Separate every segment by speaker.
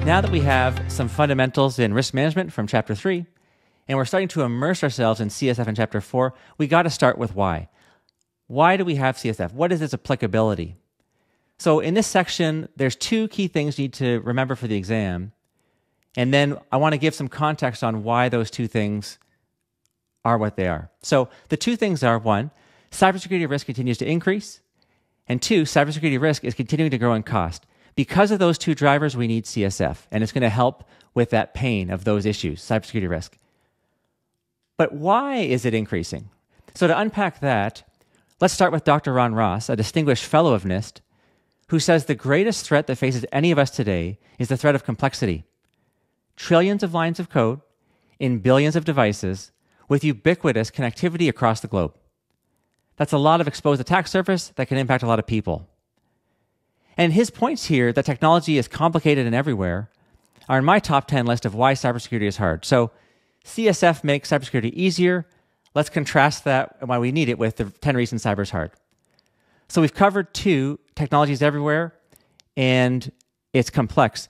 Speaker 1: Now that we have some fundamentals in risk management from Chapter 3, and we're starting to immerse ourselves in CSF in Chapter 4, we got to start with why. Why do we have CSF? What is its applicability? So in this section, there's two key things you need to remember for the exam, and then I want to give some context on why those two things are what they are. So the two things are, one, cybersecurity risk continues to increase, and two, cybersecurity risk is continuing to grow in cost. Because of those two drivers, we need CSF, and it's going to help with that pain of those issues, cybersecurity risk. But why is it increasing? So to unpack that, let's start with Dr. Ron Ross, a distinguished fellow of NIST, who says the greatest threat that faces any of us today is the threat of complexity. Trillions of lines of code in billions of devices with ubiquitous connectivity across the globe. That's a lot of exposed attack surface that can impact a lot of people. And his points here that technology is complicated and everywhere are in my top 10 list of why cybersecurity is hard. So CSF makes cybersecurity easier. Let's contrast that and why we need it with the 10 reasons cyber is hard. So we've covered two, technology is everywhere and it's complex.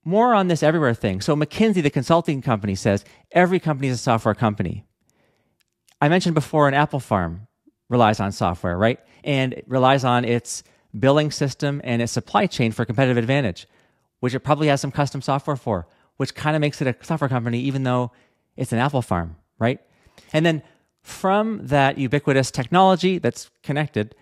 Speaker 1: More on this everywhere thing. So McKinsey, the consulting company, says every company is a software company. I mentioned before an Apple farm relies on software, right? And it relies on its billing system and its supply chain for competitive advantage, which it probably has some custom software for, which kind of makes it a software company even though it's an Apple farm, right? And then from that ubiquitous technology that's connected,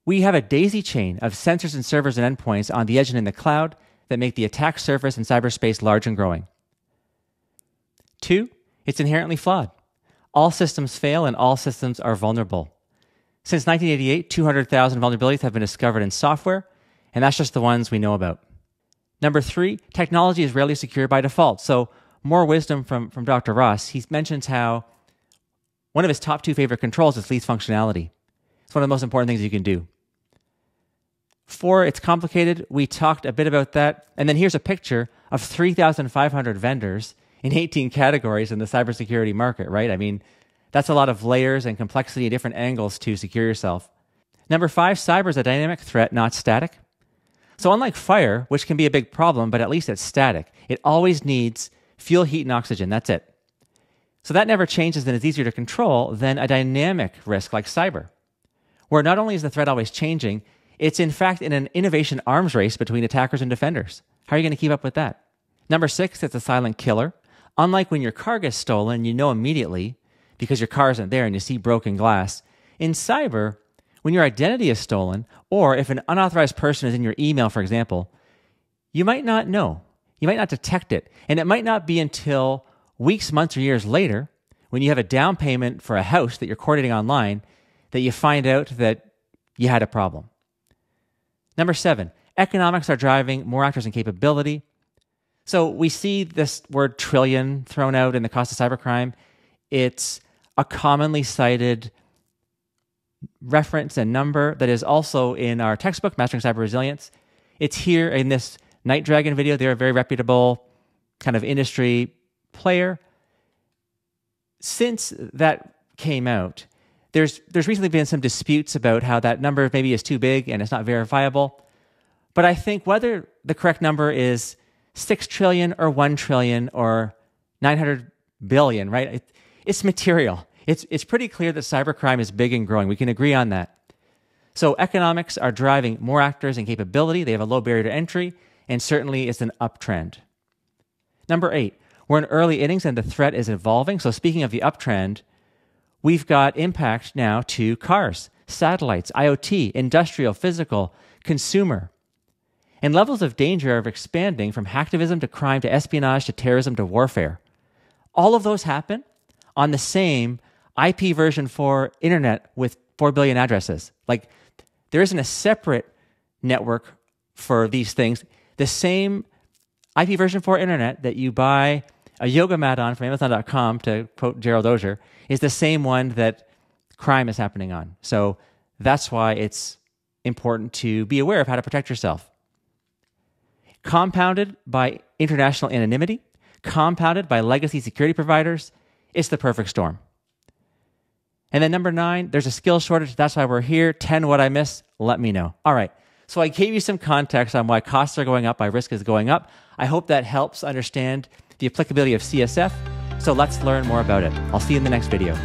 Speaker 1: we have a daisy chain of sensors and servers and endpoints on the edge and in the cloud that make the attack surface in cyberspace large and growing. Two, it's inherently flawed. All systems fail and all systems are vulnerable. Since 1988, 200,000 vulnerabilities have been discovered in software, and that's just the ones we know about. Number three, technology is rarely secure by default. So more wisdom from Dr. Ross. He mentions how one of his top two favorite controls is least functionality. It's one of the most important things you can do. Four, it's complicated. We talked a bit about that. And then here's a picture of 3,500 vendors in 18 categories in the cybersecurity market, right? I mean, that's a lot of layers and complexity and different angles to secure yourself. Number five, cyber is a dynamic threat, not static. So unlike fire, which can be a big problem, but at least it's static, it always needs fuel, heat, and oxygen. That's it. So that never changes and is easier to control than a dynamic risk like cyber, where not only is the threat always changing, it's in fact in an innovation arms race between attackers and defenders. How are you going to keep up with that? Number six, it's a silent killer. Unlike when your car gets stolen, you know immediately because your car isn't there and you see broken glass. In cyber, when your identity is stolen, or if an unauthorized person is in your email, for example, you might not know. You might not detect it. And it might not be until weeks, months, or years later, when you have a down payment for a house that you're coordinating online, that you find out that you had a problem. Number seven, economics are driving more actors and capability. So we see this word trillion thrown out in the cost of cybercrime. It's a commonly cited reference and number that is also in our textbook, Mastering Cyber Resilience. It's here in this Night Dragon video. They're a very reputable kind of industry player. Since that came out, there's recently been some disputes about how that number maybe is too big and it's not verifiable. But I think whether the correct number is 6 trillion or 1 trillion or 900 billion, right? It's material. It's pretty clear that cybercrime is big and growing. We can agree on that. So economics are driving more actors and capability. They have a low barrier to entry, and certainly it's an uptrend. Number eight, we're in early innings and the threat is evolving. So speaking of the uptrend, we've got impact now to cars, satellites, IoT, industrial, physical, consumer. And levels of danger are expanding from hacktivism to crime to espionage to terrorism to warfare. All of those happen on the same IP version 4 internet with 4 billion addresses. Like, there isn't a separate network for these things. The same IP version 4 internet that you buy a yoga mat on from Amazon.com, to quote Gerald Auger, is the same one that crime is happening on. So that's why it's important to be aware of how to protect yourself. Compounded by international anonymity, compounded by legacy security providers, it's the perfect storm. And then number 9, there's a skill shortage. That's why we're here. 10, what I miss, let me know. All right. So I gave you some context on why costs are going up, why risk is going up. I hope that helps understand the applicability of CSF. So let's learn more about it. I'll see you in the next video.